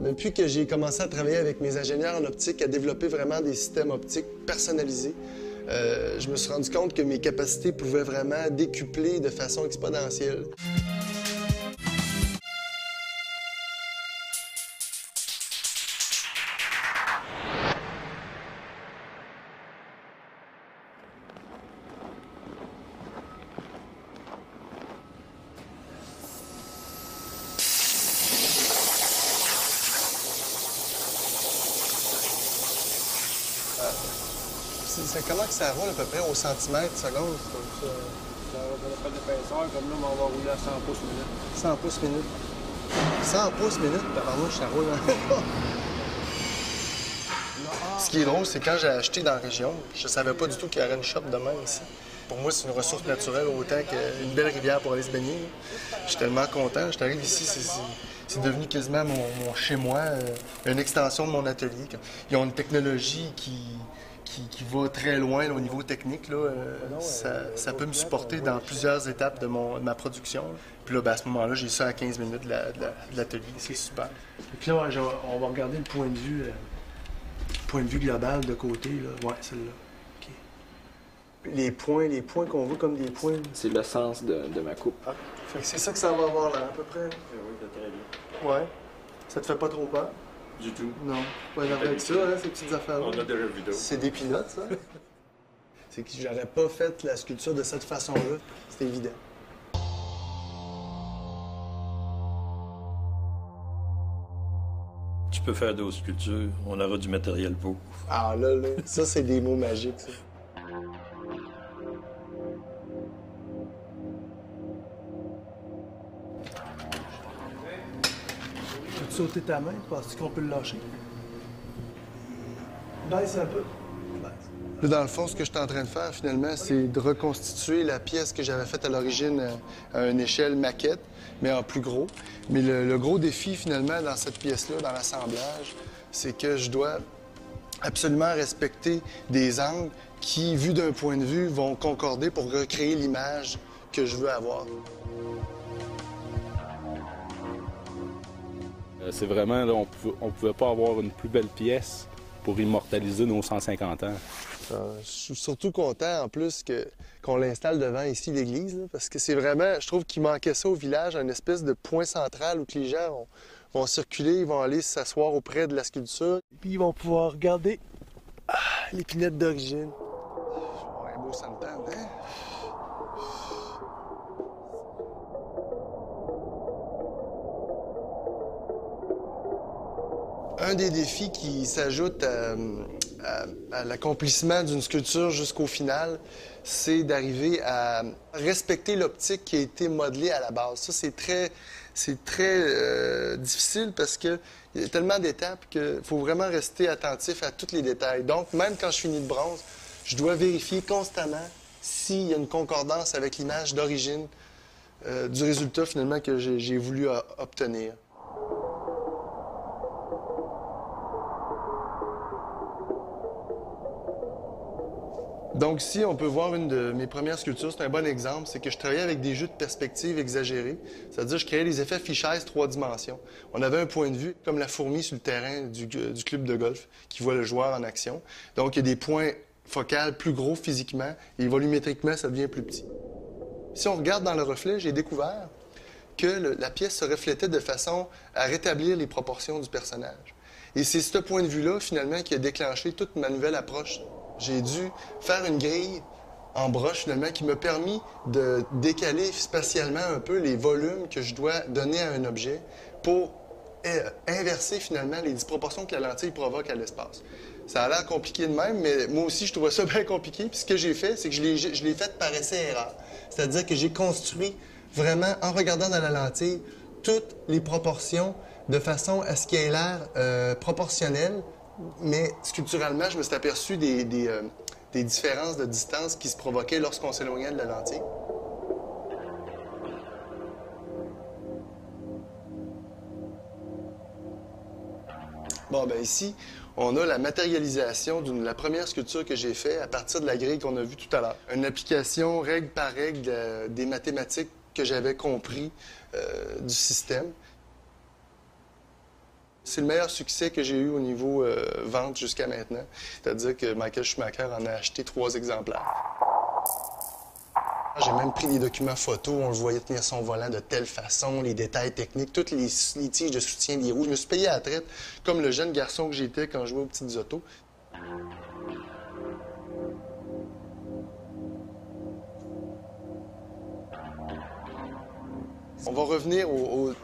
Depuis que j'ai commencé à travailler avec mes ingénieurs en optique, à développer vraiment des systèmes optiques personnalisés, je me suis rendu compte que mes capacités pouvaient vraiment décupler de façon exponentielle. Comment que ça roule à peu près au centimètre seconde? Ça va pas d'épaisseur, comme là, on va rouler à 100 pouces minute. 100 pouces minute. 100 pouces minute, tabarnouche, ça roule. Ce qui est drôle, c'est quand j'ai acheté dans la région, je savais pas du tout qu'il y aurait une shop de même ici. Pour moi, c'est une ressource naturelle autant qu'une belle rivière pour aller se baigner. Je suis tellement content. Je t'arrive ici, c'est devenu quasiment mon chez-moi, une extension de mon atelier. Ils ont une technologie qui va très loin là, au niveau technique. Là, ça peut me supporter dans plusieurs étapes de ma production. Puis là, ben, à ce moment-là, j'ai ça à 15 minutes de l'atelier. C'est super. Puis là, on va regarder le point de vue global de côté. Là. Ouais, celle-là. OK. Les points qu'on voit comme des points. C'est le sens de ma coupe. Ah, fait que c'est ça que ça va avoir là, à peu près. Oui, c'est très bien. Ouais. Ça te fait pas trop peur? Du tout. Non. Pas avec ça, hein, ces petites affaires-là. On a déjà vu d'autres. C'est des pilotes, ça. C'est que j'aurais pas fait la sculpture de cette façon-là. C'est évident. Tu peux faire d'autres sculptures, on aura du matériel pour. Ah là, ça, c'est des mots magiques, ça. Peux-tu sauter ta main? Penses-tu qu'on peut le lâcher? Baisse un peu. Là, dans le fond, ce que je suis en train de faire, finalement, c'est de reconstituer la pièce que j'avais faite à l'origine à une échelle maquette, mais en plus gros. Mais le gros défi, finalement, dans cette pièce-là, dans l'assemblage, c'est que je dois absolument respecter des angles qui, vus d'un point de vue, vont concorder pour recréer l'image que je veux avoir. C'est vraiment, là, on pouvait pas avoir une plus belle pièce pour immortaliser nos 150 ans. Je suis surtout content, en plus, qu'on l'installe devant ici, l'église, là, parce que c'est vraiment, je trouve qu'il manquait ça au village, une espèce de point central où que les gens vont circuler, ils vont aller s'asseoir auprès de la sculpture. Puis ils vont pouvoir regarder l'épinette d'origine. Ouais, beau ça me tente, hein? Un des défis qui s'ajoute à l'accomplissement d'une sculpture jusqu'au final, c'est d'arriver à respecter l'optique qui a été modelée à la base. Ça, c'est très difficile parce qu'il y a tellement d'étapes qu'il faut vraiment rester attentif à tous les détails. Donc, même quand je finis de bronze, je dois vérifier constamment s'il y a une concordance avec l'image d'origine du résultat, finalement, que j'ai voulu obtenir. Donc ici, on peut voir une de mes premières sculptures. C'est un bon exemple. C'est que je travaillais avec des jeux de perspective exagérés. C'est-à-dire, je créais des effets fichesse 3 dimensions. On avait un point de vue comme la fourmi sur le terrain du club de golf qui voit le joueur en action. Donc, il y a des points focaux plus gros physiquement et volumétriquement, ça devient plus petit. Si on regarde dans le reflet, j'ai découvert que la pièce se reflétait de façon à rétablir les proportions du personnage. Et c'est ce point de vue-là, finalement, qui a déclenché toute ma nouvelle approche. J'ai dû faire une grille en broche, finalement, qui m'a permis de décaler spatialement un peu les volumes que je dois donner à un objet pour inverser, finalement, les disproportions que la lentille provoque à l'espace. Ça a l'air compliqué de même, mais moi aussi, je trouvais ça bien compliqué. Puis ce que j'ai fait, c'est que je l'ai fait par essai-erreur. C'est-à-dire que j'ai construit vraiment, en regardant dans la lentille, toutes les proportions de façon à ce qu'il ait l'air proportionnel. Mais sculpturalement, je me suis aperçu des différences de distance qui se provoquaient lorsqu'on s'éloignait de la lentille. Bon, ben ici, on a la matérialisation de la première sculpture que j'ai faite à partir de la grille qu'on a vue tout à l'heure. Une application règle par règle des mathématiques que j'avais compris du système. C'est le meilleur succès que j'ai eu au niveau vente jusqu'à maintenant. C'est-à-dire que Michael Schumacher en a acheté 3 exemplaires. J'ai même pris des documents photos, on le voyait tenir son volant de telle façon, les détails techniques, toutes les tiges de soutien des roues. Je me suis payé à la traite, comme le jeune garçon que j'étais quand je jouais aux petites autos. On va revenir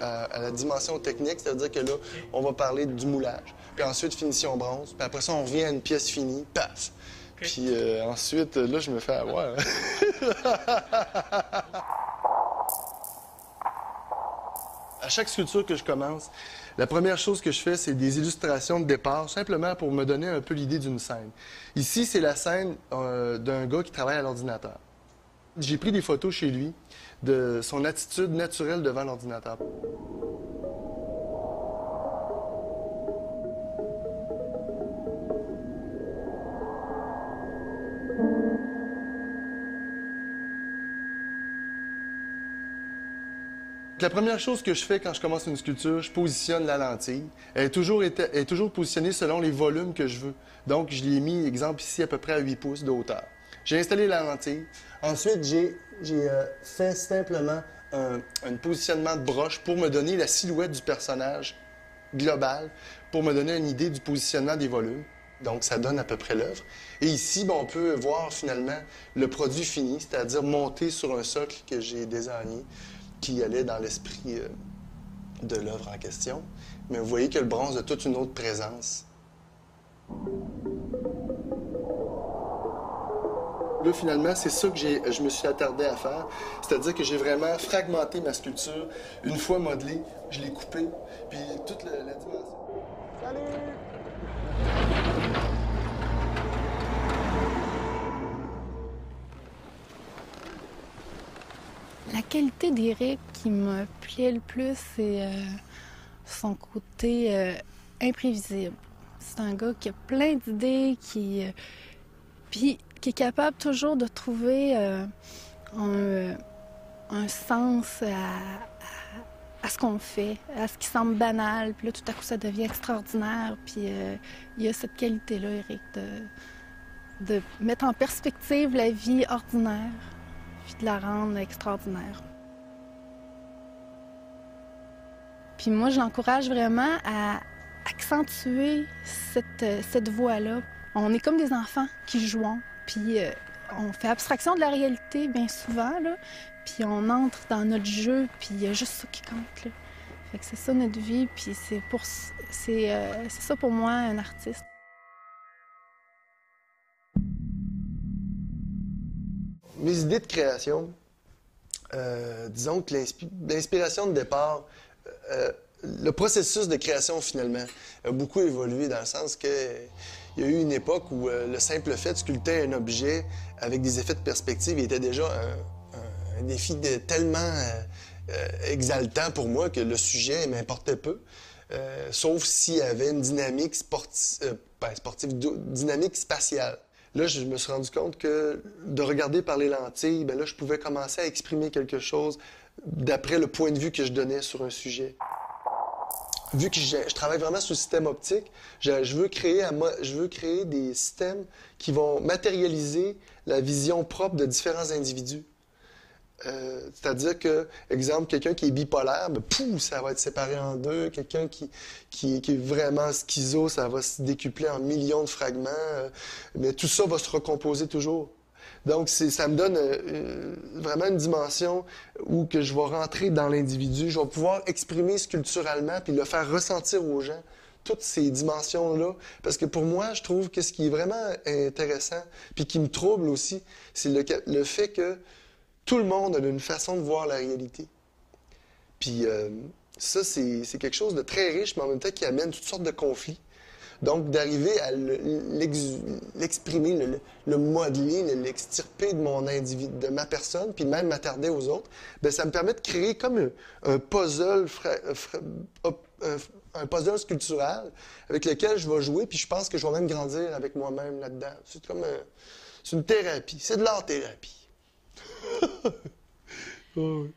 à la dimension technique, c'est-à-dire que là, on va parler du moulage. Puis ensuite, finition bronze. Puis après ça, on revient à une pièce finie, paf! Puis ensuite, là, je me fais avoir. À chaque sculpture que je commence, la première chose que je fais, c'est des illustrations de départ, simplement pour me donner un peu l'idée d'une scène. Ici, c'est la scène d'un gars qui travaille à l'ordinateur. J'ai pris des photos chez lui de son attitude naturelle devant l'ordinateur. La première chose que je fais quand je commence une sculpture, je positionne la lentille. Elle est toujours positionnée selon les volumes que je veux. Donc, je l'ai mis, exemple, ici, à peu près à 8 pouces de hauteur. J'ai installé la lentille. Ensuite, j'ai fait simplement un positionnement de broche pour me donner la silhouette du personnage global, pour me donner une idée du positionnement des volumes. Donc, ça donne à peu près l'œuvre. Et ici, on peut voir finalement le produit fini, c'est-à-dire monté sur un socle que j'ai désigné, qui allait dans l'esprit de l'œuvre en question. Mais vous voyez que le bronze a toute une autre présence. Là, finalement, c'est ça que je me suis attardé à faire. C'est-à-dire que j'ai vraiment fragmenté ma sculpture. Une fois modelée, je l'ai coupée, puis toute la dimension. Salut! La qualité d'Éric qui me plaît le plus, c'est son côté imprévisible. C'est un gars qui a plein d'idées, puis qui est capable toujours de trouver un sens à ce qu'on fait, à ce qui semble banal. Puis là, tout à coup, ça devient extraordinaire. Puis il y a cette qualité-là, Éric, de mettre en perspective la vie ordinaire, puis de la rendre extraordinaire. Puis moi, je l'encourage vraiment à accentuer cette voie-là. On est comme des enfants qui jouent, puis on fait abstraction de la réalité bien souvent, là, puis on entre dans notre jeu, puis il y a juste ça qui compte, là. Fait que c'est ça notre vie, puis c'est ça pour moi, un artiste. Mes idées de création, disons que l'inspiration de départ, le processus de création, finalement, a beaucoup évolué dans le sens qu'il y a eu une époque où le simple fait de sculpter un objet avec des effets de perspective était déjà un défi tellement exaltant pour moi que le sujet m'importait peu, sauf s'il y avait une dynamique dynamique spatiale. Là, je me suis rendu compte que de regarder par les lentilles, bien là, je pouvais commencer à exprimer quelque chose d'après le point de vue que je donnais sur un sujet. Vu que je travaille vraiment sur le système optique, je veux créer des systèmes qui vont matérialiser la vision propre de différents individus. C'est-à-dire que, exemple, quelqu'un qui est bipolaire, ben, pouf, ça va être séparé en deux. Quelqu'un qui est vraiment schizo, ça va se décupler en millions de fragments. Mais tout ça va se recomposer toujours. Donc, ça me donne vraiment une dimension où que je vais rentrer dans l'individu. Je vais pouvoir exprimer sculpturalement puis le faire ressentir aux gens toutes ces dimensions-là. Parce que pour moi, je trouve que ce qui est vraiment intéressant puis qui me trouble aussi, c'est le fait que tout le monde a une façon de voir la réalité. Puis ça, c'est quelque chose de très riche, mais en même temps qui amène toutes sortes de conflits. Donc, d'arriver à l'exprimer, le modeler, l'extirper de ma personne, puis même m'attarder aux autres, bien, ça me permet de créer comme un puzzle un puzzle sculptural avec lequel je vais jouer, puis je pense que je vais même grandir avec moi-même là-dedans. C'est comme c'est une thérapie. C'est de l'art-thérapie. Oh, oui.